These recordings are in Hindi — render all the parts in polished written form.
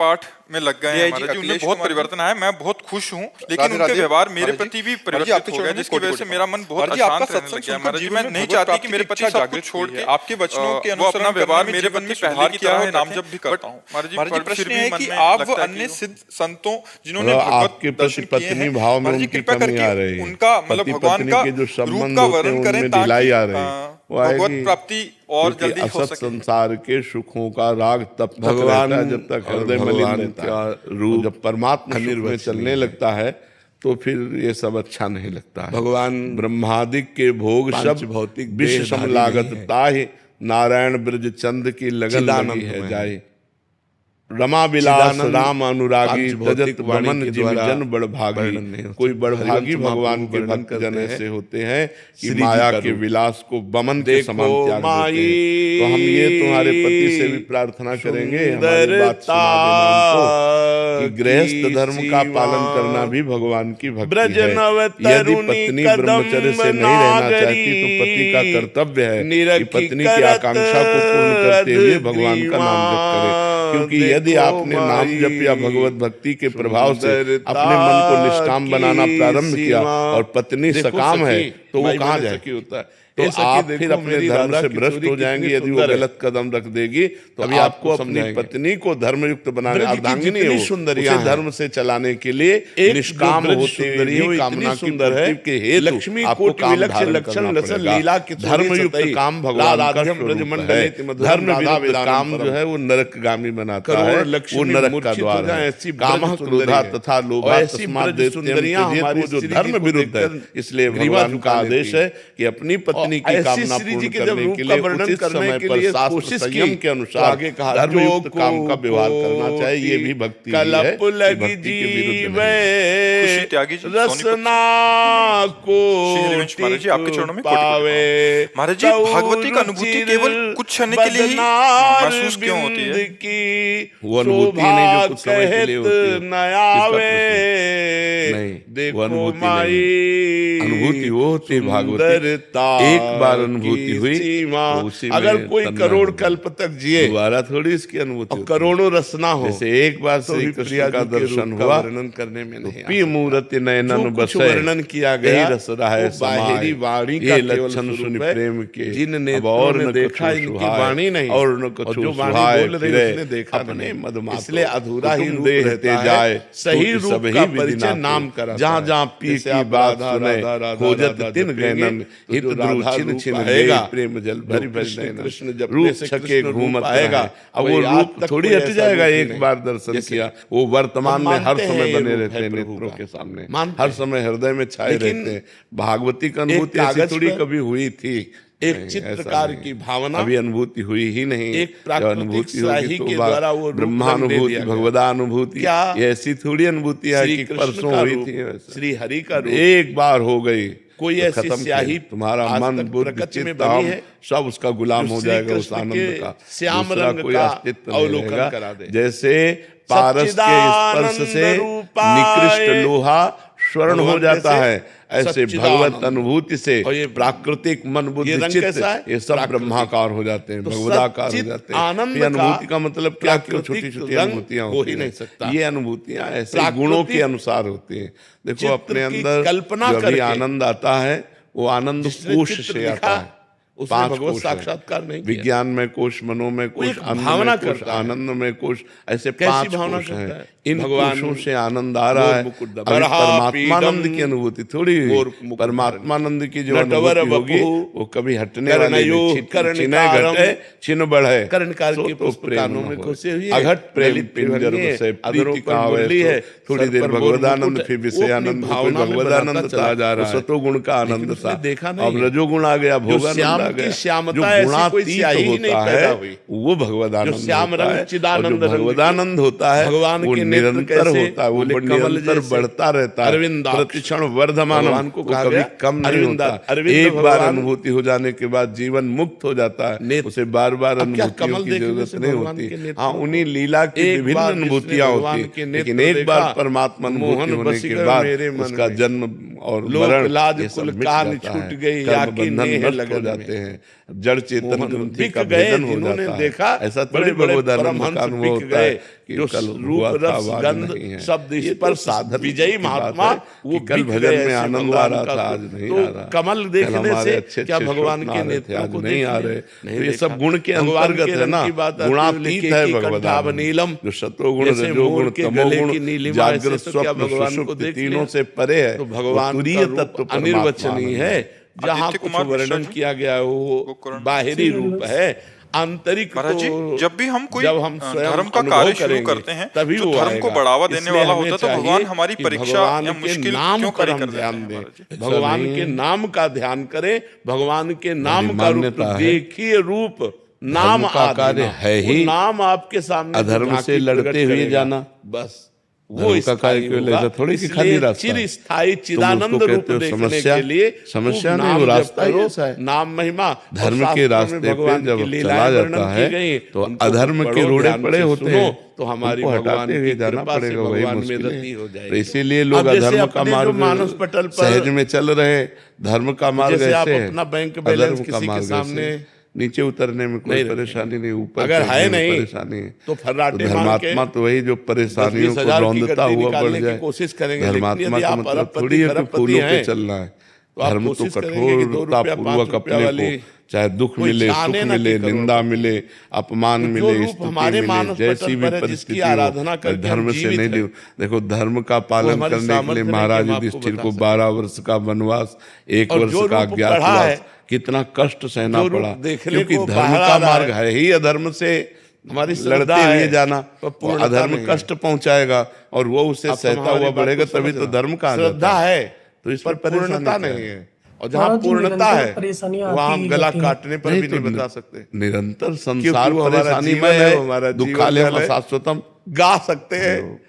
पाठ में लग गए हैं महाराज जी, उनमें बहुत परिवर्तन आया, मैं बहुत खुश हूँ, लेकिन उनके व्यवहार मेरे प्रति भी परिवर्तित हो गया, जिसकी वजह से मेरा मन बहुत अशांत रहने लग गया। महाराज जी, मैं नहीं चाहती कि मेरे पति सब कुछ छोड़ के आपके वचनों के अनुसार अपना व्यवहार मेरे प्रति पहले की तरह है, नाम जब भी करता हूँ। महाराज जी, प्रश्न है कि आप वो अन्य सिद्ध संतों जिन्होंने भगवत दर्शन किए हैं, महाराज जी कृपया करके उनका मतलब भगवान का रूप का वर्णन करें ताकि भगवत प्राप्ति और जल्दी हो सके। संसार के सुखों का राग तब तक रहता है जब तक हृदय मलिन रहता है। रूप जब परमात्मा में चलने लगता है तो फिर ये सब अच्छा नहीं लगता है। भगवान ब्रह्मादिक के भोग सब भौतिक विश्व सम लागत ताहि, नारायण ब्रज चंद की लगन लगी है जाए। रमा विलास राम अनुरागी, तजत वमन जिमि जन बड़भागी। कोई बड़भागी भगवान के भक्त जन ऐसे होते हैं कि माया के विलास को वमन के समान त्याग देते हैं। तो हम ये तुम्हारे पति से भी प्रार्थना करेंगे हमारी बात सुना देना उनको कि गृहस्थ धर्म का पालन करना भी भगवान की भक्ति है। यदि पत्नी ब्रह्मचर्य से नहीं रहना चाहती तो पति का कर्तव्य है कि पत्नी की आकांक्षा को पूर्ण करते हुए भगवान का नाम जप करे। क्योंकि यदि आपने नाम जप या भगवत भक्ति के प्रभाव से अपने मन को निष्काम बनाना प्रारंभ किया और पत्नी सकाम है तो वो कहाँ जाएगी होता है। तो आप फिर अपने धर्म से भ्रष्ट हो जाएंगे। यदि वो गलत कदम रख देगी तो अभी आपको अपनी पत्नी को धर्मयुक्त बनाने, अर्धांगिनी है उसे धर्म से चलाने के लिए निष्काम होते हुए कामना की पूर्ति के हेतु लक्ष्मी कोटि विलक्षण लक्षण लसन लीला के धर्मयुक्त काम भगवान का स्वरूप है। धर्मयुक्त काम जो है वो नरकगामी बनाता है, वो नरक का द्वार है। कामः क्रोधा तथा लोभः तस्मात् दैत्यं जो धर्म विरुद्ध है। इसलिए भगवान का आदेश है कि अपनी पत्नी की कामना पूर्ण करने के लिए उचित समय पर शास्त्र संयम के अनुसार धर्मयुक्त काम का व्यवहार करना चाहिए। ये भी भक्ति है, भक्ति के विरुद्ध नहीं। रसना को महाराज जी आपके चरणों में महाराज जी, भागवती का अनुभूति केवल कुछ क्षण के लिए ही महसूस क्यों होती है? वो अनुभूति नहीं जो कुछ समय के लिए होती है। नहीं, वो अनुभूति वो होती है भागवती। एक बार अनुभूति हुई तो अगर कोई करोड़ कल्प तक जिए दोबारा थोड़ी इसकी अनुभूति, करोड़ों रसना हो। जैसे एक बार श्री कृष्ण का दर्शन हुआ, वर्णन करने में नहीं पी मूर्ति नयनन बसे, वर्णन किया गया रस रहा बाहरी वाणी का लक्षण सुनि प्रेम के। जिनने और न देखा इनकी वाणी नहीं और न कुछ जो वाणी बोल रही उसने देखा अपने मदमात, इसलिए अधूरा ही रूप रहते जाए। सही रूप का परिचय नाम करा। जहाँ जहाँ पी की बात सुने खोजत तिन गैनन हित द्रु छिन छिन लेगा प्रेम जल भरी भरी कृष्ण जब रूप छके घूमत आएगा। अब वो रूप थोड़ी हट जाएगा एक बार दर्शन किया। वो वर्तमान में हर समय बने रहते हैं नेत्रों के सामने, हर समय हृदय में छाए रहते हैं। भागवती का अनुभूति ऐसी थोड़ी कभी हुई थी। एक चित्रकार की भावना अभी अनुभूति हुई ही नहीं। एक प्राकृतिक स्याही के द्वारा वो ब्रह्मानुभूति भगवदानुभूति ऐसी थोड़ी अनुभूति है कि परसों हुई थी। श्री हरि का एक बार हो गई, कोई ऐसी स्याही तुम्हारा मन बुद्धि चित्त है सब उसका गुलाम हो जाएगा उस आनंद का। श्याम रंग कोई का अस्तित्व अवलोकन करा दे। जैसे पारस के स्पर्श से निकृष्ट लोहा स्वर्ण हो जाता है, ऐसे भगवत अनुभूति से प्राकृतिक मन बुद्धि चित्त ये सब ब्रह्माकार हो जाते हैं, भगवदाकार हो जाते हैं। ये अनुभूति का मतलब क्या? क्यों छोटी छोटी अनुभूतियां होती हैं? ये अनुभूतियां ऐसे गुणों के अनुसार होती हैं। देखो अपने अंदर कल्पना जो भी आनंद आता है वो आनंद कोश से आता है। पांच भगवत साक्षात्कार नहीं, विज्ञान में कोश, मनो में कोश, भावना कोश, आनंद में कोश, ऐसे पांच भावना कोश हैं। इन कोशों से आनंद आ रहा है। परमात्मानंद की अनुभूति थोड़ी, परमात्मानंद की जो अनुभूति होगी वो कभी हटने वाली नहीं। छिन्न बढ़े अघट प्रेम पिंजर से प्रीति का है। थोड़ी देर भगवदानंद, फिर विषयानंद, भगवदानंद चला जा रहा है। सतोगुण का आनंद था, अब रजोगुण आ गया, भोगानंद आ गया। श्यामता गुणातीत होता है वो भगवदानंद, भगवदानंद होता है भगवान वो निरंतर होता है, वो निरंतर बढ़ता रहता है, प्रतिक्षण वर्धमान को कभी कम नहीं होता। एक बार अनुभूति हो जाने के बाद जीवन मुक्त हो जाता है, उसे बार बार अनुभूतियों की जरूरत नहीं होती। हाँ, उन्हीं लीला की विभिन्न अनुभूतियां होती, लेकिन एक बार परमात्मा अनुभूति होने के बाद उसका जन्म और मरण छूट गई, बंधन नष्ट हो जाते हैं, जड़ चेतन ग्रंथि का भेदन हो जाता है। ऐसा बड़े बड़े परमहंस का अनुभव होता है जो रूप रस गंध शब्द स्पर्श विजयी महात्मा वो कल भजन में आनंद आ रहा था, आज नहीं आ रहा। कमल देखने से क्या भगवान के नेत्रों को नहीं आ रहे? तो ये सब गुण के अंतर्गत है ना, गुणातीत है भगवान। नीलम जो सत्वगुण रजोगुण तमोगुण जागृत स्वप्न सुषुप्ति तीनों से परे है, तो भगवान तुरीय तत्व अनिर्वचनीय है। जहाँ कुछ वर्णन किया गया है वो बाहरी रूप है, आंतरिक तो जब भी हम कोई धर्म का अनुभव कार्य शुरू करेंगे, करते हैं तभी जो वो धर्म को आएगा। बढ़ावा देने वाला होता है, तो चाहिए भगवान हमारी कि परीक्षा भगवान या के मुश्किल नाम क्यों पर खड़ी हम कर देते ध्यान हैं दें, महाराज जी? भगवान के नाम का ध्यान करें, भगवान के नाम का रूप मान्यता है। देखिए, रूप नाम का कार्य है ही, नाम आपके सामने अधर्म से लड़ते हुए जाना, बस वो इसका कार्य केवल ऐसा थोड़ी कि खाली रास्ता है। चिरस्थायी चिदानंद रूप देखने के लिए समस्या नहीं, वो रास्ता ही ऐसा है। नाम महिमा धर्म के रास्ते पे जब चला जाता है तो अधर्म के रोड़े पड़े होते हैं, तो हमारी हटाते हुए जाना पड़ेगा, वही मुश्किल है। तो इसीलिए लोग अब जैसे अधर्म का अपने जो मार्ग मानस पटल पर सहज में चल रहे, धर्म का मार्ग जैसे आप ऐसे है, अपना बैंक बैलेंस अधर्म का किसी के मार्ग सामने ऐसे। नीचे उतरने में कोई परेशानी नहीं, ऊपर अगर है नहीं परेशानी है तो फर्राटे धर्मात्मा तो वही जो परेशानियों को रौंदता हुआ बढ़ जाए। कोशिश करेंगे, धर्मात्मा का मतलब थोड़ी है कि फूलों पे चलना है। धर्म तो कठोरता पूर्वक अपने को, चाहे दुख मिले, सुख मिले, निंदा मिले, अपमान मिले, स्तुति मिले, जैसी भी परिस्थिति हो, धर्म से नहीं दे। देखो धर्म का पालन करने के लिए महाराज युधिष्ठिर को 12 वर्ष का वनवास, 1 वर्ष का अज्ञातवास, कितना कष्ट सहना पड़ा, क्योंकि धर्म का मार्ग है ही अधर्म से हमारी लड़ते हुए जाना। अधर्म कष्ट पहुंचाएगा और वो उससे सहता हुआ बढ़ेगा, तभी तो धर्म का श्रद्धा है, तो इस पर पूर्णता नहीं है। और जहाँ पूर्णता है वहाँ हम गला काटने पर भी नहीं बता सकते। निरंतर संसार परेशानीमय है, दुखालयम शाश्वतम गा सकते हैं,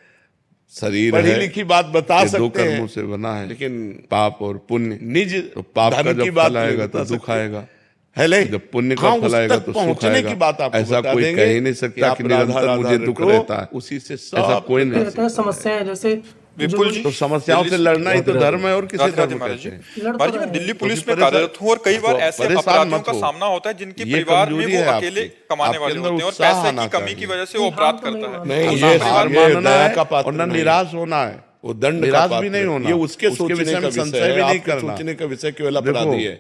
शरीर पढ़ी लिखी बात बता सकते हैं, 2 कर्मों से बना है, लेकिन पाप और पुण्य। निज तो पाप का जब फल आएगा तो दुख आएगा, जब पुण्य का फल आएगा तो सुख आएगा। ऐसा कोई कह ही नहीं सकता कि निरंतर मुझे दुख रहता है, उसी से ऐसा कोई नहीं। समस्याएं जैसे तो समस्याओं से लड़ना ही तो धर्म है, और किसी धर्म कहते हैं। महाराज जी, मैं दिल्ली पुलिस में कार्यरत हूँ और कई बार ऐसे अपराधियों का सामना होता है जिनके परिवार में वो अकेले कमाने वाले होते हैं और पैसे की कमी की वजह से वो अपराध करता है। नहीं, ये हार मानना है और न निराश होना है, वो दंड निराश भी नहीं होना, ये उसके विषय में संशय भी नहीं करना। सोचने का विषय केवल अपराधी है।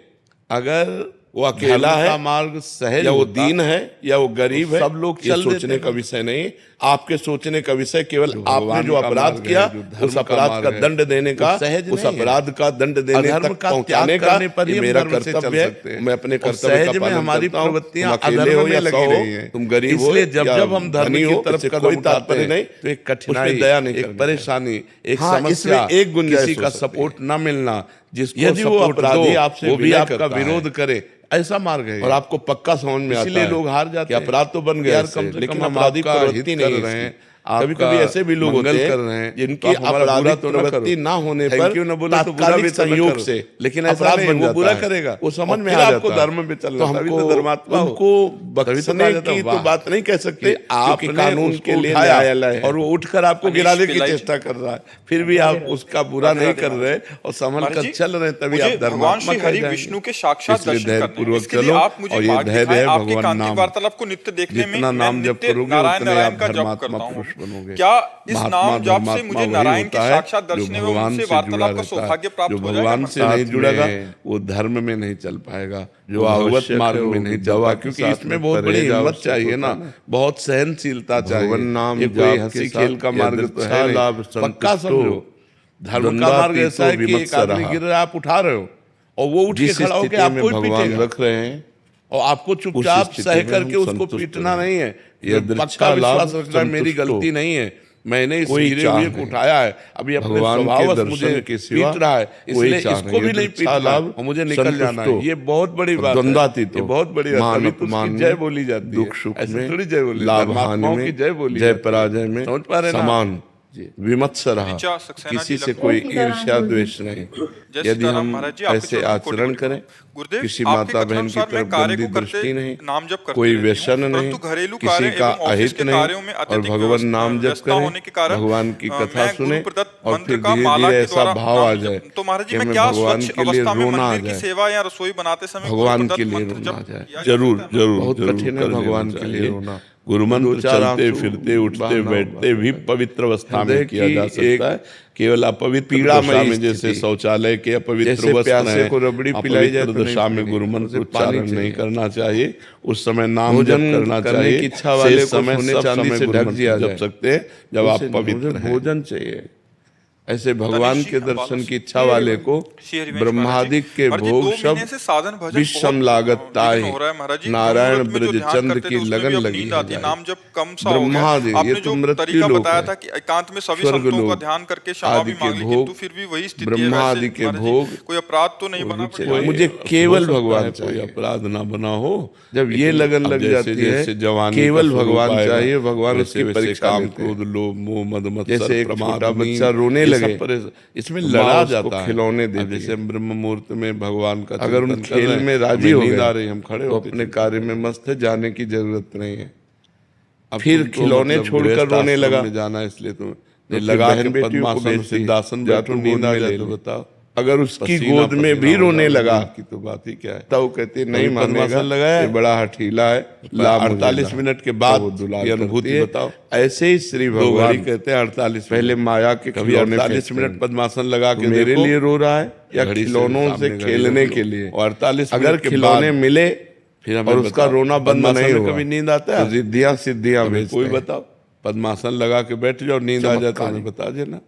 अगर वो अकेला है, मार्ग सहज या वो दीन है, या वो गरीब है, सब लोग ये सोचने का विषय नहीं। आपके सोचने का विषय केवल आपने जो अपराध किया उस अपराध का दंड देने का, उस अपराध का दंड देने तक पहुंचाने का मेरा कर्तव्य है। मैं अपने कर्तव्य का पालन हमारी करता हूं। प्रवृत्तियां अकेले हो या लगी सौ रही हो, हैं। तुम गरीब हो, इसलिए जब हम धर्म धनी की हो, तरफ कोई तात्पर्य नहीं, तो एक कठिनाई, दया नहीं, एक परेशानी, एक हाँ, समस्या, इसमें एक गुंजाइश किसी हो का सकती है। सपोर्ट न मिलना, जिसको यदि वो सपोर्ट अपराधी दो, आपसे वो भी विनय आपका करता है, विरोध करे, ऐसा मार्ग है। और आपको पक्का समझ में आता है, इसलिए लोग हार जाते हैं। अपराध तो बन गया, यार कम से लेकिन कम हम अपराधी आपका प्रवृत्ति हित नहीं कर रहे हैं, कभी कभी ऐसे भी लोग होते कर रहे हैं हैं, जिनकी तो आप हमारा बुरा अपराधी तो न प्रवृत्ति करो। ना होने Thank पर you न बोले तो बुरा भी तात्कालिक तो न संयोग करो। से लेकिन ऐसा अपराध नहीं, बन वो जाता बुरा है। करेगा, वो समझ और में फिर आ आपको जाता है। धर्म पे चलना, तो तभी हमको तो धर्मात्मा हो। उनको तभी तो बख्शने कहा जाता की है, तो वाह। बात नहीं कह सकते, क्योंकि आपने कानून उसको के लिए उठाया न्यायालय है और वो उठकर आपको अनीश गिराने की पिल्लाई चेष्टा कर रहा है, फिर भी आप उसका बुरा नहीं कर रहे और संभल महाराज कर जी, चल रहे, तभी मुझे आप भगवान धर्मात्मा श्री कह हरि जाएंगे। विष्णु के साक्षात इसलिए दर्शन धैर्य करने हैं। पूर्वक इसके लिए चलो, आप मुझे और ये मार्ग धैर्य दिखाएं। है आपकी भगवान कांति नाम। वार्तालाप को नित्य देखने में जितना मैं नाम जप नित्य करोगे नारायण उतने नारायण आप का जप धर्मात्मा करता हूँ। पुरुष बनोगे। क्या इस महात्मा नाम जाप से धर्मात्मा मुझे वही नारायण के होता है साक्षात जो दर्शन एवं भगवान उनसे से जुड़ा वार्तालाप का रहता है। सौभाग्य प्राप्त जो हो जाएगा। भगवान से नहीं जुड़ेगा वो धर्म में नहीं चल पाएगा, जो भागवत मार्ग में नहीं चलवा, क्योंकि इसमें बहुत बड़ी हिम्मत चाहिए ना, बहुत सहनशीलता चाहिए। नाम ये कोई हंसी खेल का मार्ग तो है नहीं, पक्का समझो। धर्म का मार्ग ऐसा है कि एक आदमी गिर रहा है, आप उठा रहे हो और वो उठ के खड़ा होकर आपको ही पीटेगा, रख रहे हैं और आपको चुपचाप सह करके उसको पीटना नहीं है। ये पक्का विश्वास रखना है मेरी गलती नहीं है, मैंने इस गिरे हुए को उठाया है, अभी अपने स्वभाव मुझे पीट रहा है, इसलिए इसको भी नहीं पीटना और मुझे निकल जाना है। ये बहुत बड़ी बात है, ये बहुत बड़ी बात है। जय बोली जाती है, दुख सुख में, थोड़ी जय बोली, लाभ हानि में, जय बोली, जय पराजय में समझ पा रहे समान विमत्स रहा, किसी से कोई ईर्ष्या द्वेष नहीं। यदि हम ऐसे आचरण करें, किसी माता बहन की तरफ गंदी दृष्टि नहीं, कोई व्यसन नहीं, किसी का अहित नहीं, और भगवान नाम जप करें, भगवान की कथा सुने, और फिर धीरे धीरे ऐसा भाव आ जाए तो महाराज जी कि मैं हमें क्या भगवान स्वच्छ के लिए अवस्था में रोना आ मंदिर की जाए, सेवा या रसोई बनाते समय भगवान गुरु के प्रदत्त लिए मंत्र रोना आ जप जाए। किया जरूर जाता है? जरूर बहुत जरूर कठिन है कर लेना भगवान के चाहिए। लिए रोना। गुरुमंत्र चलते फिरते उठते बैठते भी पवित्र अवस्था में किया जा सकता है। केवल अपवित्र दशा में, जैसे शौचालय के अपवित्र वस्त्र हैं, को रबड़ी पिलाई जाए तो दशा में गुरुमंत्र उच्चारण नहीं करना चाहिए। उस समय नाम जप करना चाहिए। इच्छा वाले समय सोने चांदी से ढक दिया जप सकते हैं जब आप पवित्र हैं। भोजन चाहिए। ऐसे भगवान के दर्शन की इच्छा वाले को ब्रह्मादिक के भोग सब विषम लागता है। नारायण ब्रज चंद की लगन लगी है। नाम जब कम सा ब्रह्मादि ये तो मृत्यु लोक बताया था कि एकांत में सभी संतों का ध्यान करके क्षमा भी मांग ली, किंतु फिर भी वही स्थिति है। ब्रह्मादि के भोग कोई अपराध तो नहीं बना पड़ेगा। मुझे केवल भगवान कोई अपराध ना बना हो। जब ये लगन लग जाती है, केवल भगवान चाहिए। भगवान उसकी परीक्षा काम, क्रोध, लोभ, मोह, मद, मत्सर, जैसे एक छोटा बच्चा रोने लगे, इसमें लड़ा जाता है, खिलौने दे। जैसे ब्रह्म मुहूर्त में भगवान का अगर उन खेल में राजी हो गए, हम खड़े तो अपने कार्य में मस्त है, जाने की जरूरत नहीं है। फिर खिलौने छोड़कर रोने लगा, जाना इसलिए तुम लगा के पद्मासन सिद्धासन बैठो, नींद आ जाए तो बताओ। अगर उसकी गोद में भी रोने लगा की तो बात ही क्या है। तो कहते नहीं मानेगा, लगाया बड़ा हठीला है। 48 मिनट के बाद अनुभूति बताओ। ऐसे ही श्री भगवान कहते हैं 48 पहले माया के कभी 48 मिनट पद्मासन लगा के मेरे लिए रो रहा है या खिलौनों से खेलने के लिए। 48 अगर खिलौने मिले फिर और उसका रोना बंद नहीं हुआ, कभी नींद आता है? रिद्धियां सिद्धियां कोई बताओ, पद्मासन लगा के बैठ जाओ, नींद आ जाता है, बता देना।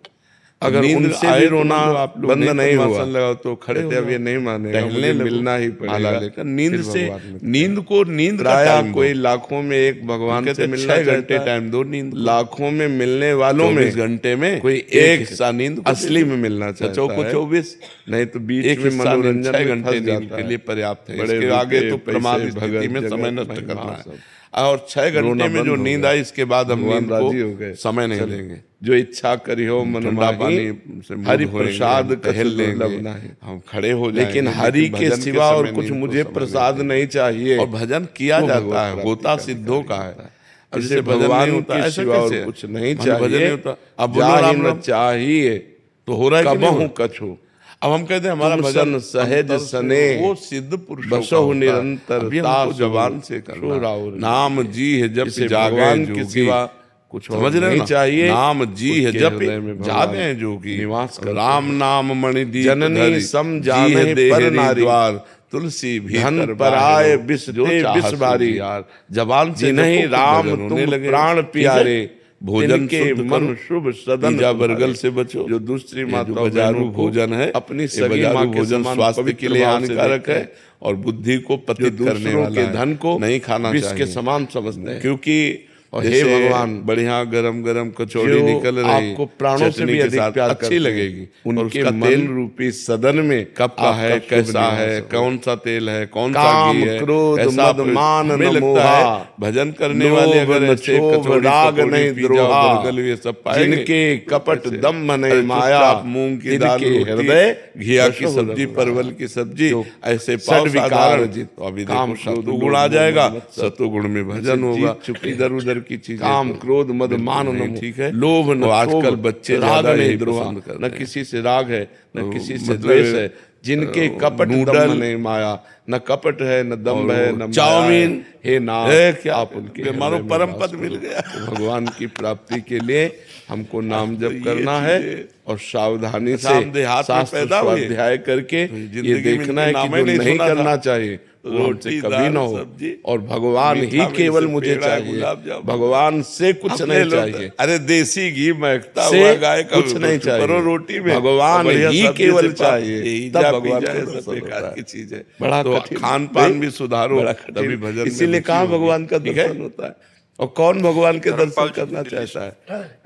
अगर उनसे भी रोना बंद नहीं हुआ लगाओ तो खड़े अब ये नहीं मानेगा, मुझे मिलना ही पड़ेगा। लेकर नींद से, नींद प्राया कोई लाखों में एक भगवान से मिलना 6 घंटे टाइम दो। नींद लाखों में मिलने वालों में 24 घंटे में कोई एक हिस्सा नींद असली में मिलना चाहिए। 24 नहीं तो बीच में मनोरंजन 6 घंटे नींद के लिए पर्याप्त है। इसके आगे तो प्रमाद स्थिति में समय नष्ट करना है। और 6 घंटे में जो नींद आई, इसके बाद हम नींद को समय नहीं देंगे। जो इच्छा करी हो मन माही, हरि प्रसाद टहल लेंगे, हम खड़े हो जाएंगे। लेकिन हरि के सिवा और कुछ मुझे प्रसाद नहीं चाहिए। और भजन किया जाता है, होता सिद्धों का है। जैसे भगवान के सिवा और कुछ नहीं चाहिए। अब चाहिए तो हो रहा है कबहू कछु। अब हम कहते हैं हमारा भजन सहज सने, वो सिद्ध पुरुष बसहु निरंतर जबान से करना। नाम जी है जब से भगवान के सिवा कुछ समझ रहे नहीं चाहिए। नाम जी है जब जागे जोगी निवास कर। राम नाम मणि दी जननी सम जाने पर नारी द्वार, तुलसी धन पर आए विष विष भारी। जबान से नहीं राम तुम प्राण प्यारे, भोजन के मन शुभ सदन बरगल से बचो। जो दूसरी माता बाजारू भोजन है, अपनी सगी माँ के भोजन स्वास्थ्य के लिए हानिकारक है और बुद्धि को पतित करने वाला के धन को नहीं खाना चाहिए, के समान समझते हैं। क्योंकि और हे भगवान बढ़िया गरम गरम कचौड़ी निकल रही, आपको प्राणों से भी अधिक प्यार अच्छी लगेगी। उनके तेल रूपी सदन में कब का है, कैसा है, कौन सा तेल है, कौन सा घी है, क्रोध मद मान लगता है। भजन करने वाले अगर ऐसे राग नहीं द्रोहा, ये सब पाएंगे, जिनके कपट दम नहीं माया, मूंग की दाल, हृदय घिया की सब्जी, परवल की सब्जी, ऐसे विकार तो अभी देखो सत्वगुण आ जाएगा। सत्वगुण में भजन होगा। इधर उधर की चीज, काम क्रोध मद मान न, ठीक है। लोभ न, आजकल बच्चे राग नहीं द्रोह, न किसी से राग है न किसी से द्वेष है। जिनके कपट दम नहीं माया, न कपट है न दम है न चाउमीन, हे नाम क्या आप उनके मानो परम पद मिल गया। भगवान की प्राप्ति के लिए हमको नाम जप करना है और सावधानी से शास्त्र स्वाध्याय करके ये देखना है कि जो नहीं करना चाहिए रोटी कभी ना हो। और भगवान ही केवल मुझे चाहिए, भगवान से कुछ नहीं चाहिए। अरे देसी घी महकता हुआ हुआ गाय का कुछ नहीं चाहिए, रोटी में भगवान ही केवल चाहिए। तब भगवान बेकार की चीज है। बड़ा तो खान पान भी सुधारो, तभी भजन। इसीलिए कहाँ भगवान का दर्शन होता है। और कौन भगवान के दर्शन करना चाहता है?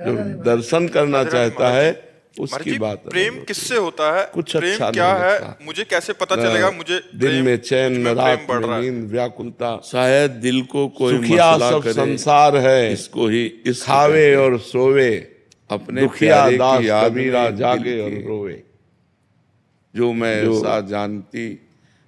जो दर्शन करना चाहता है उसकी बात है। प्रेम किससे होता है? कुछ प्रेम अच्छा क्या है? मुझे कैसे पता चलेगा? मुझे दिन में चैन न, रात में नींद, व्याकुलता, शायद दिल को कोई सुखिया सब संसार है, इसको ही इस खावे और सोवे, अपने दुखिया दास कबीरा जागे और रोवे। जो मैं ऐसा जानती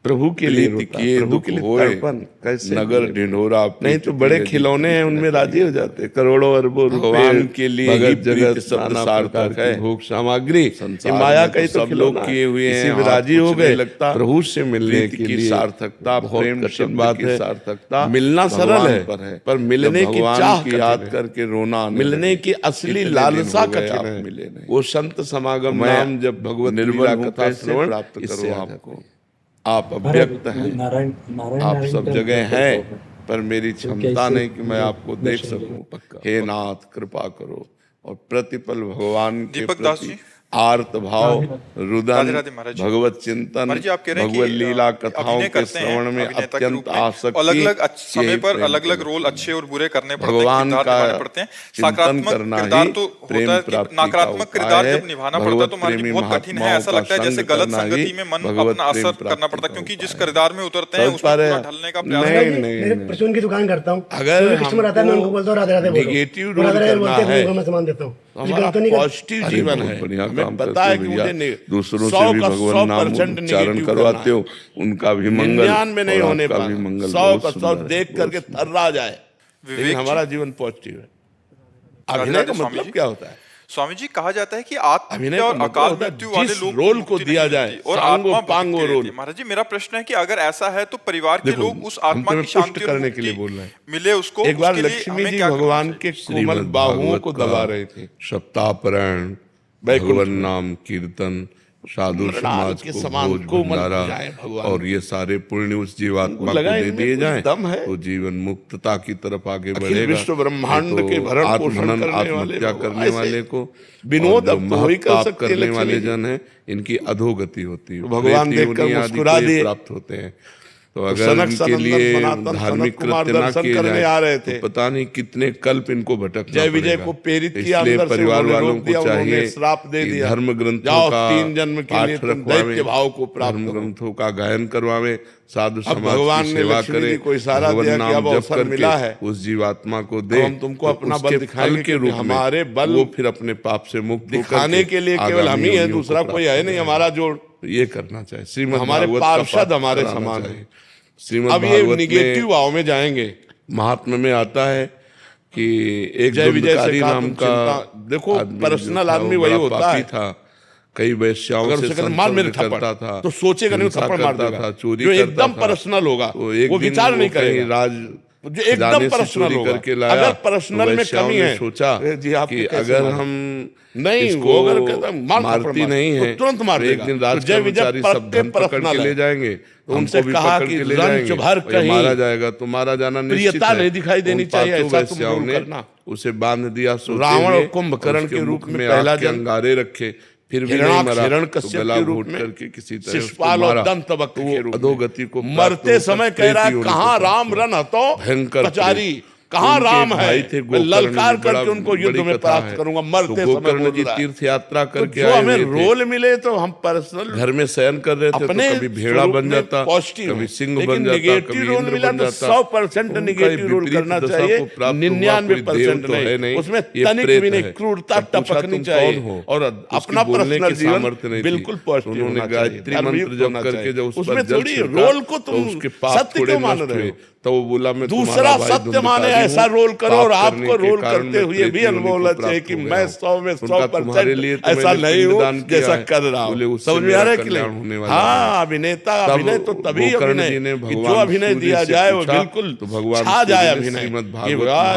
प्रभु के लिए किए प्रभु के लिए तर्पण कैसे नगर ढिंढोरा नहीं तो बड़े खिलौने हैं उनमें राजी हो जाते, करोड़ों अरबों भगवान के लिए भगत जगत सब सार्थक है, भोग सामग्री माया का ही तो सब लोग किए हुए हैं, इसी राजी हो गए। लगता प्रभु से मिलने की सार्थकता, प्रेम कठिन बात है, सार्थकता मिलना सरल है पर मिलने की चाह की याद करके रोना, मिलने की असली लालसा कठिन है। मिले वो संत समागम नाम जब भगवत निर्मल कथा श्रवण प्राप्त करो, आपको आप अव्यक्त हैं, आप सब जगह हैं, पर मेरी क्षमता नहीं कि मैं आपको देख सकूं। हे नाथ कृपा करो और प्रतिपल भगवान के प्रति आर्त भाव, रुदन, भगवत चिंतन, भगवत लीला कथाओं के श्रवण में अत्यंत आसक्ति, अलग अलग समय पर अलग अलग रोल अच्छे और बुरे करने पड़ते हैं, भगवान का पड़ते हैं। सकारात्मक किरदार तो होता है कि नकारात्मक किरदार जब निभाना पड़ता है तो हमारे लिए बहुत कठिन है। ऐसा लगता है जैसे गलत संगति में मन अपना असर करना पड़ता है, क्योंकि जिस किरदार में उतरते हैं उसमें ढलने का प्रयास मेरे परचून की दुकान करता हूँ, अगर कस्टमर आता है मैं उनको बोलता हूँ राधे राधे नेगेटिव रोल करना है, मैं सामान देता हूँ, हमारा पॉजिटिव जीवन है। हमें पता है कि मुझे दूसरों से भी भगवान नाम उच्चारण करवाते हो, उनका भी मंगल, 99 में नहीं होने पाए, 100 देख करके थर्रा जाए, लेकिन हमारा जीवन पॉजिटिव है। अभिनय का मतलब क्या होता है? स्वामी जी, कहा जाता है कि आत्महत्या और अकाल मृत्यु वाले लोग रोल को दिया जाए और आत्मा पांगो रोल। महाराज जी, मेरा प्रश्न है कि अगर ऐसा है तो परिवार के लोग उस आत्मा की शांति करने के लिए बोल रहे हैं, मिले उसको। एक बार लक्ष्मी जी भगवान के कोमल बाहुओं को दबा रहे थे, सप्ताहपरायण, भगवान नाम कीर्तन, साधु समाज के समान को भंडारा और ये सारे पुण्य उस जीवात्मा को दे दिए जाएं तो जीवन मुक्तता की तरफ आगे बढ़ेगा। विश्व ब्रह्मांड के भरण पोषण आत्महत्या करने वाले को विनोद पाप करने वाले जन है, इनकी अधोगति होती है, भगवान देखकर मुस्कुरा दिए प्राप्त होते हैं। तो अगर इनके लिए धार्मिक कृत्य ना किए जाए तो पता नहीं कितने कल्प इनको भटकना जय विजय को प्रेरित किया, इसलिए परिवार वालों को चाहिए श्राप दे दिया, धर्म ग्रंथों का 3 जन्म के लिए दैत्य भाव को प्राप्त, धर्म ग्रंथों का गायन करवावे, साधु समाज की सेवा करे, कोई सारा दिया कि अब अवसर मिला है उस जीवात्मा को दे, हम तुमको अपना बल दिखाने के रूप में, हमारे बल वो फिर अपने पाप से मुक्त दिखाने के लिए केवल हम ही है, दूसरा कोई है नहीं हमारा जोड़। ये करना चाहिए, श्रीमद् हमारे पार्षद हमारे समान है। अब ये निगेटिव भाव में जाएंगे। महात्मा में आता है कि एक जय विजय नाम का देखो पर्सनल आदमी वही होता है था, कई वैश्याओं से मार मेरे करता था तो सोचेगा नहीं थप्पड़ मार देगा, चोरी जो एकदम पर्सनल होगा वो विचार नहीं करेगा, राज जो एकदम पर्सनल करके लाया, अगर पर्सनल में कमी है सोचा कि अगर हम नहीं वो अगर मारती नहीं है तुरंत मार देगा, एक दिन राज कर्मचारी सब धन पकड़ के ले जाएंगे, उनसे कहा कि रंच भर कहीं मारा जाएगा तो मारा जाना निश्चित है, नहीं दिखाई देनी चाहिए, ऐसा तुम करना। उसे बांध दिया, रावण और कुंभकर्ण के रूप में पहला अंगारे रखे, फिर भी नहीं मरा, गला घोट करके किसी तरह शिशुपाल और दंतवक्र के रूप में अधोगति को मरते समय कह रहा है कहाँ राम रन हतो भयंकर कचारी, कहाँ राम है, मैं ललकार करके उनको युद्ध में प्राप्त करूंगा, मरते समय जी तीर्थ यात्रा करके जो हमें रोल मिले तो हम पर्सनल घर में शयन कर रहे थे तो कभी भेड़ा बन जाता, कभी सिंह बन जाता, कभी इंद्र बन जाता, 100% निगेटिव रोल करना चाहिए, 99% नहीं, उसमें तनिक भी नहीं क्रूरता टपकनी चाहिए और अपना पर्सनल जीवन बिल्कुल पॉजिटिव। उन्होंने गायत्री मंत्र जप करके जब उसमें थोड़ी रोल को तुम सत्य क्यों मान रहे हो, तो वो बोला मैं दूसरा सत्य माने ऐसा रोल करो और आपको रोल करते हुए भी अनुभव होना चाहिए कि मैं 100 में 100% ऐसा नहीं हूँ जैसा कर रहा हूँ। समझ में आ रहा है कि हाँ, अभिनेता अभिनय तो तभी अभिनय जो अभिनय दिया जाए वो बिल्कुल छा जाए, अभिनय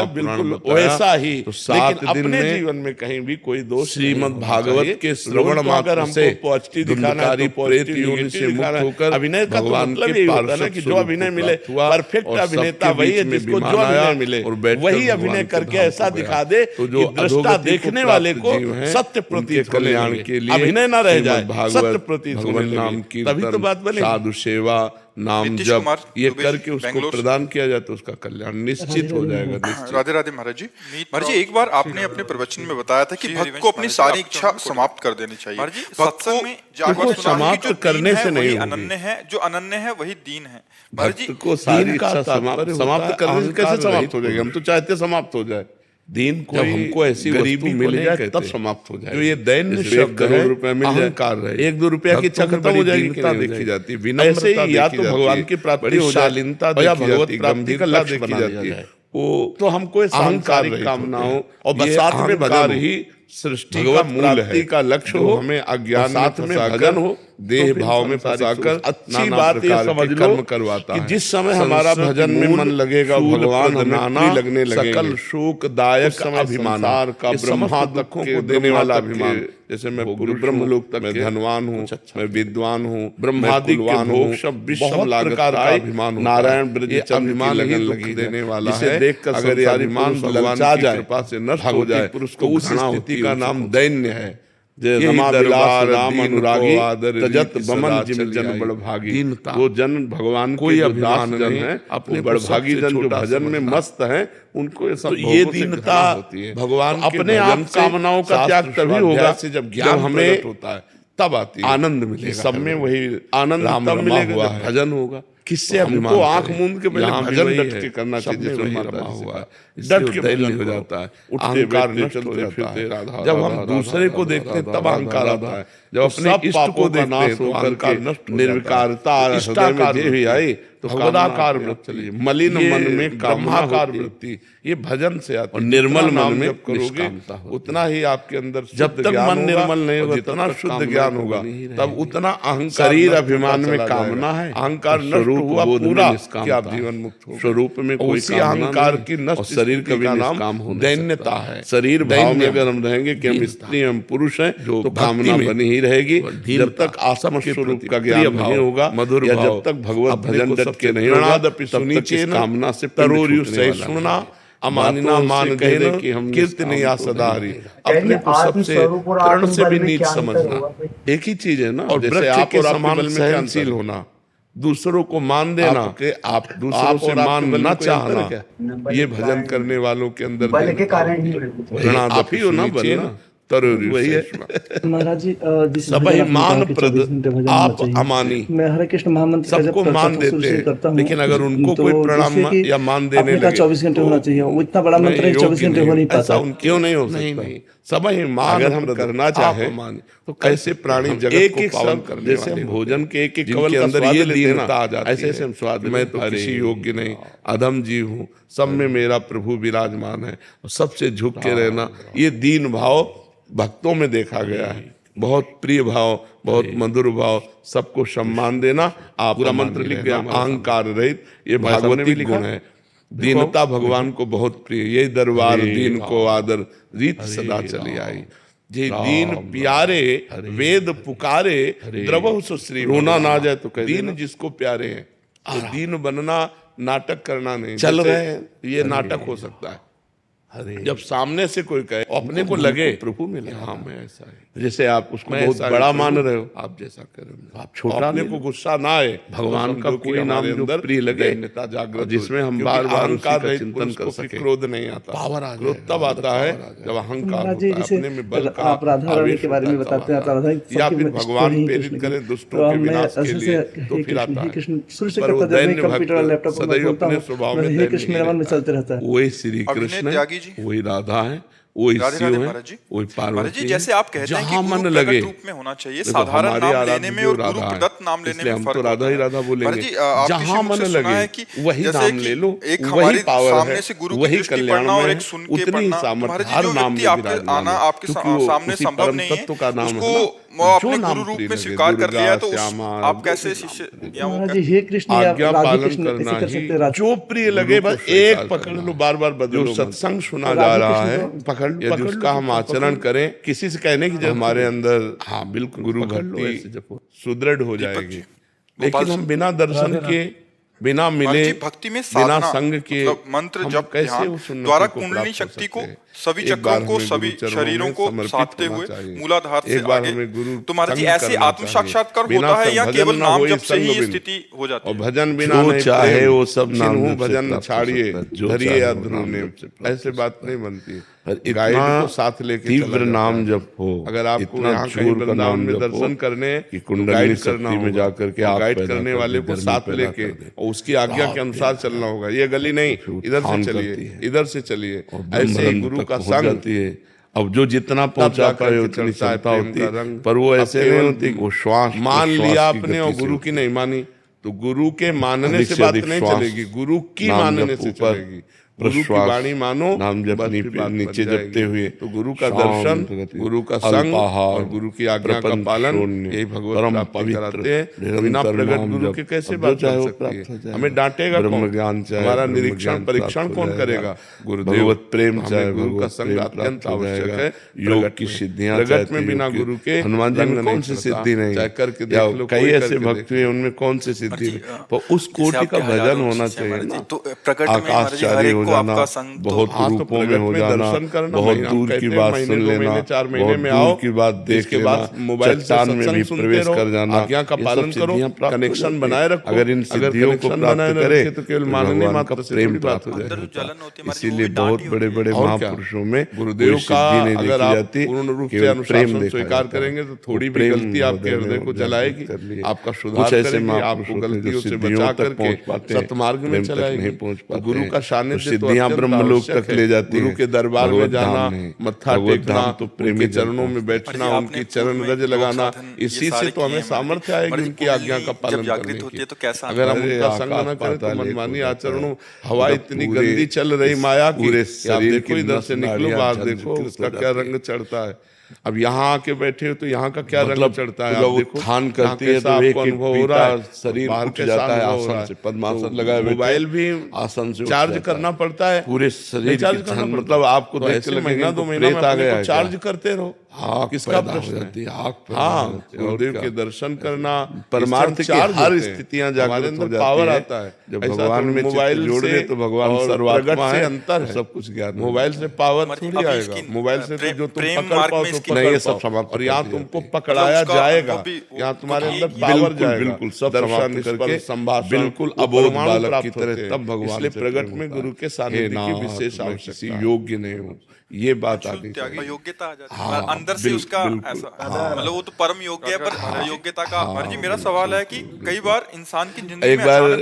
बिल्कुल वैसा ही, लेकिन अपने जीवन में कहीं भी कोई दोष। श्रीमद् भागवत के श्रवण मात्र से पॉजिटिव दिखाना है, अभिनय का मतलब यही होता है ना कि जो अभिनय मिले परफेक्ट अभिनेता वही है जिसको जो अभिनय मिले वही अभिनय करके ऐसा दिखा दे कि दृष्टा देखने वाले को सत्य प्रतीत कल्याण के लिए अभिनय ना रह जाए, सत्य प्रतीत होने लगे, तभी तो बात बने। साधु सेवा नाम जब ये करके उसको प्रदान किया जाए तो उसका कल्याण निश्चित हो जाएगा। राधे राधे महाराज जी। महाराज जी, एक बार आपने अपने प्रवचन में बताया था कि भक्त को अपनी सारी इच्छा समाप्त कर देनी चाहिए। सत्संग में जाकर समाप्त करने से नहीं अनन्य है, जो अनन्य है वही दीन है। भक्त को सारी इच्छा समाप्त करने से कैसे समाप्त हो जाएगी? हम तो चाहते समाप्त हो जाए, दीन को हमको ऐसी गरीबी मिल जाए तब समाप्त हो जाए। जो ये दैन्य शब्द है, ₹1 मिल जाए, 1-2 की खत्म हो जाएगी, देखी जाती है। ऐसे ही या तो भगवान की प्राप्ति हो शालीनता या भगवत प्राप्ति का लक्ष्य बना जाती है। वो तो हमको अहंकारिक कामनाओं और बसात में भगवान ही सृष्टि का मूल है, का लक्ष्य हो, हमें अज्ञान साथ में भजन हो, देह भाव में फंसाकर अच्छी बात ये समझ लो करवाता है। जिस समय हमारा भजन में मन लगेगा, भगवान नाना लगने लगेगा। सकल शोकदायक अभिमान का ब्रह्मा तक को देने वाला अभिमान, जैसे मैं ब्रह्मलोक तक मैं धनवान हूँ, मैं विद्वान हूँ, ब्रह्मादि भोग सब विषम लागत का अभिमान, नारायण ब्रज अभिमान लगी देने वाला है। देखकर अगर ये अभिमान भगवान की कृपा से नष्ट हो जाए तो उस स्थिति का नाम दैन्य है। रमा बिलास राम अनुरागी तजत बमन जिम जन बड़भागी। वो जन भगवान कोई अभिमान जन है, अपने बड़भागी जन जो भजन में मस्त हैं, उनको ये सब ये दीनता भगवान अपने आप कामनाओं का त्याग तभी होगा जब ज्ञान हमें होता है, तब आती है आनंद मिलेगा। सब में वही आनंद तब मिलेगा जब भजन होगा। किससे हमको आंख मूंद के पहले भजन डट के करना चाहिए, डट के भजन हो जाता है, अहंकार नष्ट हो जाता है। जब हम दूसरे को देखते हैं तब अहंकार आता है, जब अपने इष्ट को देखते हैं तो अहंकार नष्ट, निर्विकारता हृदय में आई तो भगवदाकार वृत्ति, मलिन मन में कामाकार वृत्ति, ये भजन से आता है। निर्मल मन में करोगे उतना ही आपके अंदर, जब तक मन निर्मल नहीं होगा जितना शुद्ध ज्ञान होगा तब उतना अहंकार, शरीर अभिमान में कामना है, अहंकार नष्ट हुआ पूरा कि आप जीवन मुक्त हो। स्वरूप में कोई अहंकार की नष्ट, शरीर का नाम दैन्यता है। शरीर भाव में अगर हम रहेंगे कि हम स्त्री हम पुरुष हैं तो कामना बनी ही रहेगी। जब तक आसम स्वरूप का ज्ञान नहीं होगा, मधुर या जब तक भगवत भजन डट के नहीं होगा, तब तक इस कामना से तरोरियु से सुनना अमानिना मान कहने कि हम कीर्तन या सदारी, अपने को सबसे कर्ण से भी नीच समझना एक ही चीज है ना। और जैसे आप और समान सहनशील होना, दूसरों को मान देना कि आप दूसरों से मान न चाहना, ये भजन करने वालों के अंदर आप ही हो ना, बनना वही है महाराज जी। सब ही मान प्रद आप अमानी, मैं हरे कृष्ण महामंत्र सबको मान देते हैं, लेकिन अगर उनको कोई प्रणाम या मान देने लगे 24 घंटे होना चाहिए, वो इतना बड़ा मंत्र है 24 घंटे हो नहीं पाता। क्यों नहीं हो सकता? नहीं, सब ही मान अगर हम करना चाहे तो कैसे प्राणी जगत को पावन करने, जैसे हम भोजन के एक एक कवल के अंदर ये दीनता आ जाती है, ऐसे हम स्वाद, मैं तो किसी योग्य नहीं, अधम जीव हूँ, सब में मेरा प्रभु विराजमान है, सबसे झुक के रहना, ये दीन भाव भक्तों में देखा गया है। बहुत प्रिय भाव, बहुत मधुर भाव, सबको सम्मान देना। आप पूरा मंत्र लिख गया, अहंकार रहित, ये भागवती गुण है। दीनता भगवान को बहुत प्रिय, ये दरबार दीन को आदर रीत सदा चली आई। जे दीन प्यारे वेद पुकारे द्रवहु सुश्री, रोना ना जाए तो कह दीन जिसको प्यारे हैं। तो दीन बनना नाटक करना नहीं, चल रहे हैं ये नाटक हो सकता है। जब सामने से कोई कहे अपने को लगे प्रभु मिले, हाँ मैं ऐसा है, जैसे आप उसको बहुत बड़ा मान रहे हो, आप जैसा कर रहे हो, आप छोटा, अपने को गुस्सा ना आए, भगवान का कोई नाम जो प्रिय लगे, नेता जागृत, जिसमें हम बार बार उनका चिंतन कर सके। क्रोध नहीं आता, पावर आ क्रोध तब आता है जब अहंकार होता है, अपने में बल का। आप राधा रानी के बारे में बताते हैं, या फिर भगवान प्रेरित करे दुष्टों के विनाश के लिए, तो फिर आता है। पर वो दैन्य भक्त सदैव अपने स्वभाव में दैन्य चलते रहता है। वही श्री कृष्ण, वही राधा है, वही शिव है, वही पार्वती। जैसे आप कहते हैं कि गुरु प्रगट रूप में होना चाहिए, साधारण नाम लेने में और गुरु प्रदत्त नाम लेने में फर्क राधा ही राधा बोलेंगे। जहां मन लगे वही नाम ले लो, एक हमारी सामने से गुरु की दृष्टि पढ़ना और एक सुन के पढ़ना, महाराज जी जो व्यक्ति आपके आना आपके सामने संभव नहीं है, उसको अपने गुरु रूप में स्वीकार कर लिया, तो आप कैसे शिष्य हे कृष्ण आज्ञा पालन करना ही जो प्रिय लगे, बस एक पकड़ लो, बार बार बदलो। सत्संग सुना जा रहा है, पकड़ लो, उसका हम आचरण करें, किसी से कहने की जब हमारे अंदर हाँ बिल्कुल गुरु भक्ति सुदृढ़ हो जाएगी। लेकिन हम बिना दर्शन के, बिना मिले, भक्ति में बिना संग के मंत्र जप कैसे द्वारा कुंडली शक्ति को सभी चक्रों को, सभी शरीरों को साधते हुए मूलाधार से आगे। तो महाराज जी ऐसे आत्म साक्षात्कार होता है या केवल नाम जप से ही स्थिति हो जाती है? और भजन बिना नहीं चाहे वो सब नाम भजन छाड़िए धरिए अधूने, ऐसे बात नहीं बनती है। गाइड को साथ लेके तीव्र नाम जप हो। अगर आपको यहाँ कहीं वृंदावन में दर्शन करने कि कुंडलिनी शक्ति में जाकर के आप गाइड करने वाले को साथ लेके और उसकी आज्ञा के अनुसार चलना होगा। ये गली नहीं, इधर से चलिए, इधर से चलिए, ऐसे ही गुरु का संग। अब जो जितना पहुंचा पाए उतनी सहायता होती है, पर वो ऐसे नहीं होती। वो श्वास मान लिया आपने और गुरु की नहीं मानी, तो गुरु के मानने से बात नहीं चलेगी, गुरु की मानने से चलेगी। गुरु की वाणी मानो, नाम जप नीचे जपते हुए, तो गुरु का दर्शन, गुरु का संग और गुरु की आज्ञा का पालन, यही भगवान प्राप्ति कराते हैं। बिना प्रगट गुरु के कैसे बात कर सकती है? हमें डांटेगा कौन? हमारा निरीक्षण परीक्षण कौन करेगा? गुरुदेव प्रेम चाहे, गुरु का संग अत्यंत आवश्यक है। योग की सिद्धियां प्रगट में बिना गुरु के हनुमान जी में कौन सी सिद्धि नहीं? चाहे करके देख लो, कई ऐसे भक्त हुए उनमें कौन सी सिद्धि? उस कोटि का भजन होना चाहिए। आकाशचारी हो जाना, बहुत रूपों में हो जाना, बहुत दूर की बात सुन लेना, 4 महीने में आओ की बात देख के बाद मोबाइल चैन में भी प्रवेश कर जाना, आज्ञा का पालन करो, कनेक्शन बनाए रखो। अगर इन सिद्धियों को प्राप्त करे तो केवल मानने मात्र से प्रेम प्राप्त हो जाए। इसीलिए बहुत बड़े बड़े महापुरुषों में गुरुदेव का अगर आप पूर्ण रूप से अनुशासन स्वीकार करेंगे तो थोड़ी भी गलती आपके हृदय को जलाएगी, आपका सुधार करेगी, आपको गलतियों से बचा करके सतमार्ग में चलाएगी। गुरु का सानिध्य सिद्धियां ब्रह्मलोक तक ले जाती है। गुरु के दरबार में जाना, मत्था टेकना, तो प्रेम के चरणों में बैठना, उनकी चरण रज लगाना, इसी से तो हमें सामर्थ्य आएगी उनकी आज्ञा का पालन करने की। अगर हम उनका संग न करें तो मनमानी आचरणों, हवा इतनी गंदी चल रही माया की, आप देखो इधर से निकलो बाहर देखो उसका क्या रंग चढ़ता है। अब यहाँ आके बैठे हो तो यहाँ का क्या रंग चढ़ता है? आप देखो ध्यान करती है तो एक अनुभव हो रहा है, शरीर उठ जाता है आसन से, पद्मासन लगाए। मोबाइल भी आसन से चार्ज करना पड़ता है, पूरे शरीर चार्ज करना, मतलब आपको देख के महीना 2 महीना में आ गया, चार्ज करते रहो। हाँ, किसका प्रश्न है? हाँ, गुरुदेव के दर्शन करना, परमार्थ की हर स्थितियां जागृत हो जाती है, पावर आता है। जब भगवान में मोबाइल जोड़ दे तो भगवान सर्वात्मा है, अंतर है, सब कुछ ज्ञान। मोबाइल से पावर थोड़ी आएगा, मोबाइल से तो जो तुम पकड़ पाओ नहीं, ये सब समाप्त। और यहाँ तुमको पकड़ाया जाएगा, यहाँ तुम्हारे अंदर पावर जाएगा, बिल्कुल सब दर्शन करके संभाषण, बिल्कुल अबोध बालक की तरह, तब भगवान। इसलिए प्रगट में गुरु के सानिध्य की विशेष आवश्यकता। योग्य नहीं हो, ये बात आती है, योग्यता आ जाती है अंदर से उसका ऐसा, मतलब वो तो परम योग्य है, पर योग्यता का। जी मेरा सवाल है कि कई बार इंसान की जिंदगी में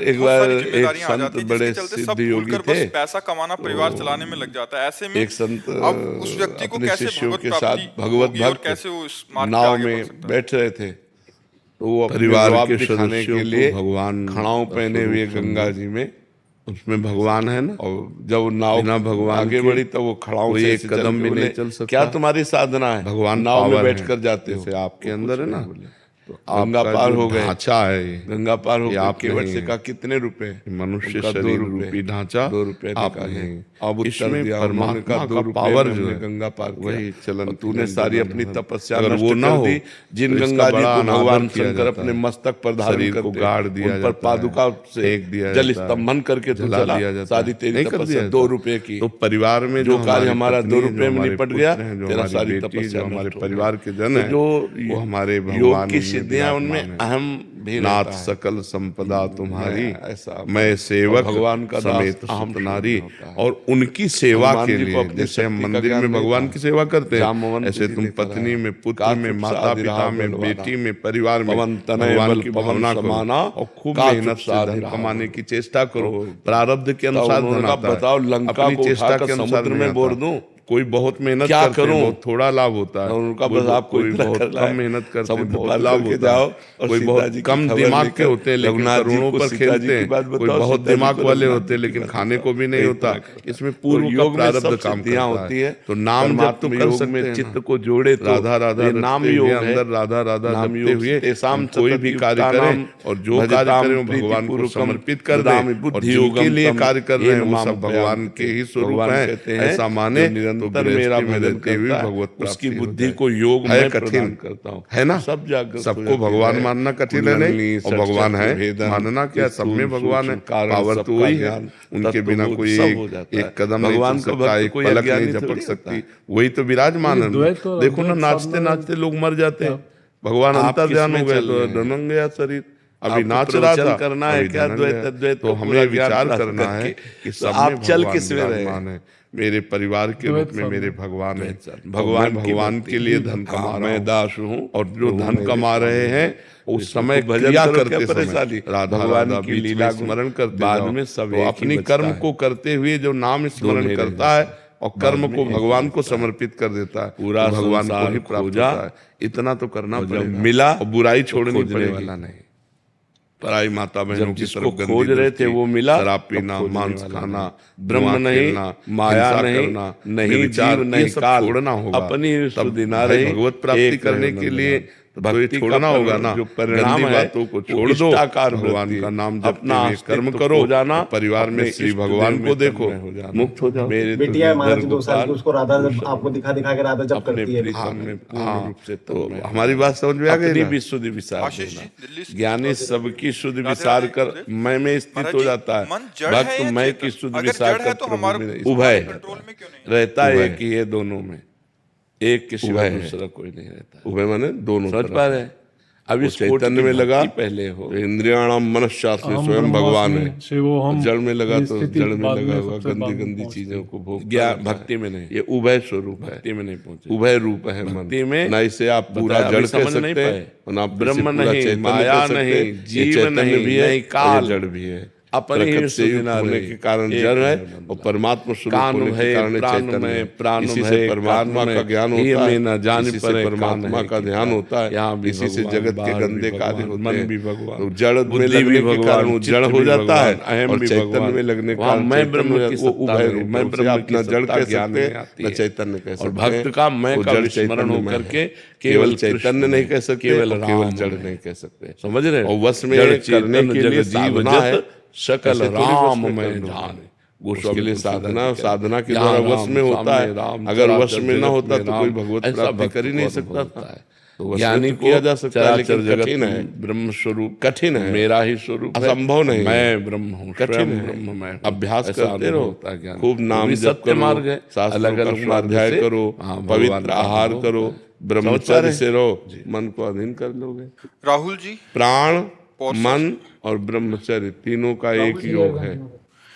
एक बार एक संत बड़े सिद्ध योगी थे, पैसा कमाना, परिवार चलाने में लग जाता है। ऐसे में एक संत अब उस व्यक्ति को कैसे शिष्यों के साथ भगवत भक्त नाव में बैठ रहे थे, तो वो परिवार के सदस्यों के लिए भगवान खड़ाऊ पहने हुए गंगा जी में, उसमें भगवान है ना, और जब नाव ना भगवान आगे बढ़ी तब वो खड़ाऊ से एक कदम भी नहीं चल सकता। क्या तुम्हारी साधना है? भगवान नाव में बैठ कर जाते हो, आपके अंदर है ना, तो गंगा पार हो गए। ढांचा है, गंगा पार हो गए। आप केवट से कहा कितने रुपए? मनुष्य शरीर रूपी ढांचा 2 रुपए आप नहीं। अब इसमें परमात्मा का 2 पावर जो है, गंगा पार वही चलन। तूने सारी अपनी तपस्या अगर वो ना हो, जिन गंगा जी को भगवान शंकर अपने मस्तक पर धारण करके गाड़ दिया, उन पर पादुका से जल स्तंभन करके जला दिया जाता, सारी तेरी तपस्या 2 रुपए की। तो परिवार में जो कार्य हमारा 2 रुपए में निपट गया, तेरा सारी तपस्या हमारे परिवार के जन है, जो हमारे भगवान सिद्धियां उनमें अहम नाथ सकल संपदा तुम्हारी, ऐसा मैं सेवक भगवान का समेत अहम नारी। और उनकी सेवा के लिए, जैसे हम मंदिर में भगवान की सेवा करते हैं, ऐसे तुम पत्नी में, पुत्र में, माता पिता में, बेटी में, परिवार में भगवान की भावना कमाना और खूब मेहनत से धन कमाने की चेष्टा करो। प्रारब्ध के अनुसार धन आता है। बताओ लंका को चेष्टा के अनुसार में बोल दूं, कोई बहुत मेहनत क्या करूं, बहुत थोड़ा लाभ होता है, उनका बस आप कोई बहुत कम मेहनत करते हैं, बहुत लाभ होता है। कोई बहुत कम दिमाग के होते हैं लेकिन करोड़ों पर खेलते हैं, कोई बहुत दिमाग वाले होते हैं लेकिन खाने को भी नहीं होता। इसमें पूर्व योग प्रारब्ध काम होती है। तो नाम जब तुम कर सकते हैं, चित्त को जोड़े, राधा राधा नाम योग अंदर राधा राधा जपते हुए शाम कोई भी कार्य करें, और जो कार्य करें वो भगवान को समर्पित कर दें, और जिनके लिए कार्य कर रहे हैं वो सब भगवान के ही स्वरूप हैं, ऐसा माने। निरंतर मेरा मदद करता है, उसकी बुद्धि को योग में प्रदान करता हूँ, है ना। सब जागृत, सबको भगवान मानना कठिन है नहीं, और भगवान है मानना क्या, सब में भगवान है, पावर तो वही है, उनके बिना कोई एक कदम नहीं चल सकता, एक पलक नहीं झपक सकती, वही तो विराजमान है। देखो ना, नाचते नाचते लोग मर जाते हैं, भगवान अंतर्ध्यान हो गए तो डमक गया शरीर। अभी नाच रहा था, करना है क्या द्वैत अद्वैत, तो हमें विचार करना है कि सब आप चल किस विराजमान है। मेरे परिवार के रूप में मेरे भगवान है, भगवान के लिए धन कमा, मैं दास हूँ, और जो धन कमा रहे हैं उस समय क्रिया करते समय राधा भगवान की लीला स्मरण करते, बाद में सब अपनी कर्म को करते हुए जो नाम स्मरण करता है और कर्म को भगवान को समर्पित कर देता है, पूरा भगवान को ही प्राप्त होता है। इतना तो करना पड़ेगा, मिला और बुराई छोड़नी पड़ेगी वाला नहीं। पराई माता बहनों की तरफ खोज रहे थे वो मिला, शराब पीना, मांस खाना, ब्रह्म नहीं, माया नहीं, जीव नहीं, काल छोड़ना होगा, अपनी सुदिना रही भगवत प्राप्ति करने के लिए भक्ति छोड़ना होगा ना। जो परिणाम है बातों को छोड़ दो, भगवान का नाम जपना, कर्म करो, जाना परिवार में श्री भगवान को देखो, मुक्त हो जाओ। मेरे बेटिया महाराज 2 साल की, उसको राधा आपको दिखा दिखा के राधा जप करती है। तो हमारी बात समझ में आ गई। भी शुद्ध विचार, ज्ञानी सबकी शुद्ध विचार कर मैं में स्थित हो जाता है, भक्त मैं की शुद्ध विचार कर उभय रहता है कि ये दोनों में एक के सिवा दूसरा कोई नहीं रहता। उभय माने दोनों समझ पा रहे हैं। अब इस चैतन्य में लगा पहले हो, इंद्रियाणाम मनश्शास्त्र स्वयं भगवान है, जड़ में लगा तो जड़ में लगा हुआ गंदी गंदी चीजों को भोग, ज्ञान भक्ति में नहीं, ये उभय स्वरूप है, भक्ति में नहीं पहुंचे, उभय रूप है भक्ति में। ना इसे आप पूरा जड़ कह सकते हैं, ना ब्रह्म नहीं, माया नहीं, जीव नहीं, काल जड़ भी है, अपने ही से होने के कारण जड़ है, और परमात्मा स्वरूप होने के कारण चैतन्य है। प्राण इसी से परमात्मा का ज्ञान होता है, न जाने पर परमात्मा का ध्यान होता है, यहाँ इसी से जगत के गंदे कार्य होते हैं। भी भगवान जड़ में लगने के कारण वो जड़ हो जाता है, अहम भी चैतन्य में लगने का मैं ब्रह्म वो उभय रूप, मैं ब्रह्म अपना जड़ कह सकते न चैतन्य कह सकते। भक्त का मैं का स्मरण होकर के केवल चैतन्य नहीं कह सकते, केवल जड़ नहीं कह सकते, समझ रहे। और वश में करने के लिए साधना है, सकल राम में जाने, उसके लिए साधना के द्वारा वश में होता है। अगर वश में ना होता तो कोई भगवत प्राप्ति कर ही नहीं सकता था। ज्ञानी किया जा सकता है, लेकिन कठिन है। ब्रह्म स्वरूप कठिन है, मेरा ही स्वरूप असंभव नहीं, मैं ब्रह्म हूँ, कठिन ब्रह्म मैं। अभ्यास करते रहो, खूब नाम जप करो, अलग अलग स्वाध्याय करो, पवित्र आहार करो, ब्रह्मचर्य से रहो, मन को अधीन कर लोगे। राहुल जी, प्राण, मन और ब्रह्मचर्य तीनों का एक योग है।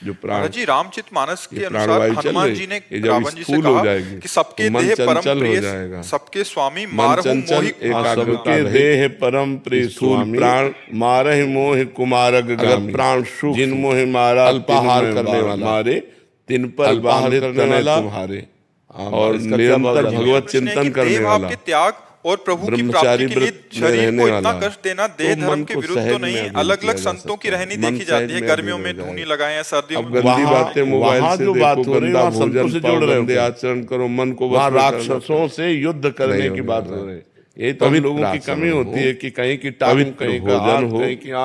जो प्राण जी रामचरितमानस के अनुसार हनुमान जी ने रावण जी से कहा कि सबके देह परम प्रिय, सबके स्वामी मारहु मोहि, सबके देह परम प्रिय स्वामी, प्राण मारहि मोहि कुमारग गामी, प्राण सुख जिन मोहि मारा, अल्पाहार करने वाला मारे, तिन पर बांधे तनय तुम्हारे, और निरंतर भगवत चिंतन करने वाला, त्याग और प्रभु की प्राप्ति के लिए शरीर को इतना कष्ट देना देह धर्म के विरुद्ध तो नहीं। अलग अलग संतों की रहनी देखी जाती है, गर्मियों में धूनी लगाएं, सर्दियों में गंदी बातें मोबाइल से देखो, गंदा भोजन से जोड़ रहे हो, आचरण करो, मन को राक्षसों से युद्ध करने की बात हो रही है। यही तो लोगों की कमी होती है कि कहीं की टांग, कहीं का भोजन हो,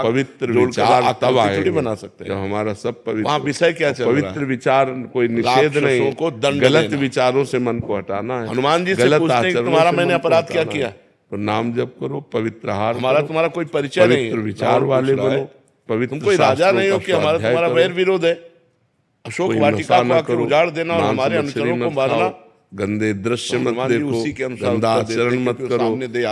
पवित्र विचार तब आए बना सकते हैं। हमारा सब पवित्र, वहाँ विषय क्या चल रहा है, पवित्र विचार, कोई निषेध नहीं, गलत विचारों से मन को हटाना है। हनुमान जी से पूछते हैं तुम्हारा मैंने अपराध क्या किया, तो नाम जप करो, पवित्र आहार, हमारा तुम्हारा कोई परिचय नहीं, पवित्र विचार वाले बनो, पवित्र, तुम कोई राजा नहीं हो कि हमारा तुम्हारा वैर विरोध है। अशोक वाटिका को उजाड़ देना और हमारे अनुचरों को मारना, गंदे दृश्य मत देखो, गंदा आचरण मत करो,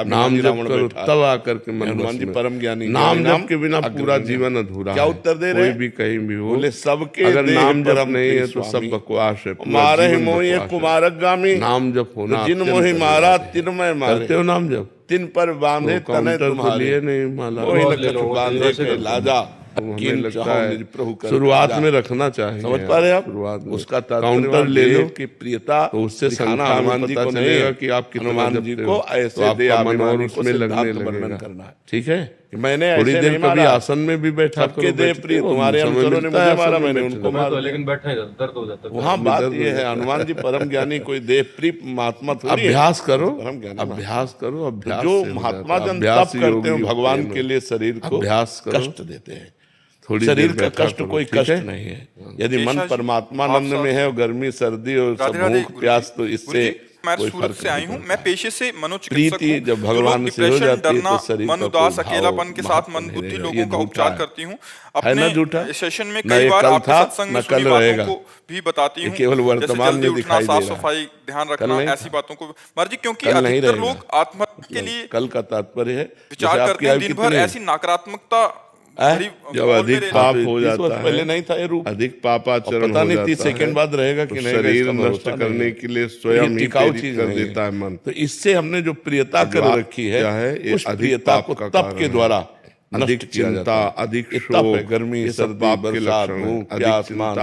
नाम जप करो, तब आकर के हनुमान जी परम ज्ञानी। नाम जप के बिना पूरा जीवन अधूरा। क्या उत्तर दे रहे, कोई भी कहीं भी हो, बोले सबके अगर नाम जप नहीं है तो सब बकवास है। मारे मोहि कुमारगामी, नाम जप होना, जिन मोहि मारा तिन मैं मारते हो, नाम जप तिन पर बांधे तने तुम्हारे नहीं माला, बांधे के लाजा लगता है शुरुआत में रखना चाहिए। समझ पा रहे हैं आप, उसका काउंटर ले लो कि प्रियता, तो उससे हनुमान जी को नहीं कि आप हनुमान जी को ऐसे दे और उसमें लगने वर्णन करना है। ठीक है, मैंने थोड़ी देर कभी आसन में भी बैठा, आपके देह प्रिय तुम्हारे अनुचरों ने मुझे मारा, मैंने उनको मारा, लेकिन बैठा दर्द हो जाता है। वहाँ बात ये है, हनुमान जी परम ज्ञानी कोई देह प्रिय महात्मा थोड़ी। अभ्यास करो, अभ्यास करो, अभ्यास जो महात्मा जन तप करते हैं भगवान के लिए शरीर को कष्ट देते हैं, थोड़ी शरीर का कष्ट कोई कष्ट नहीं है। यदि मन परमात्मानंद में है और गर्मी सर्दी और सब भूख प्यास, तो इससे मैं सूरत से आई हूँ, मैं पेशे से मनोचिकित्सक प्रीति हूँ। जब भगवान से हो जाती है तो शरीर मन उदास, अकेलापन के साथ मन बुद्धि लोगों का उपचार करती हूँ। अपने सेशन में कई बार आपके सत्संग में सुनी बातों को भी बताती हूँ, केवल वर्तमान में दिखाई दे रहा है। साफ सफाई, ध्यान रखना, ऐसी बातों को महाराज जी, क्योंकि अधिकतर लोग आत्महत्या के लिए कल का तात्पर्य है विचार करते हैं दिन भर, ऐसी नकारात्मकता जब अधिक पाप हो जाता है, पहले नहीं था ये रूप, अधिक पापाचरण पता नहीं 30 सेकंड बाद रहेगा कि नहीं, शरीर नष्ट करने के लिए स्वयं टिकाऊ चीज कर देता है मन। तो इससे हमने जो प्रियता कर रखी है, उस प्रियता को तप के द्वारा अधिक चिंता, अधिक तप है, गर्मी सर्दी बरसात भूख प्यास मान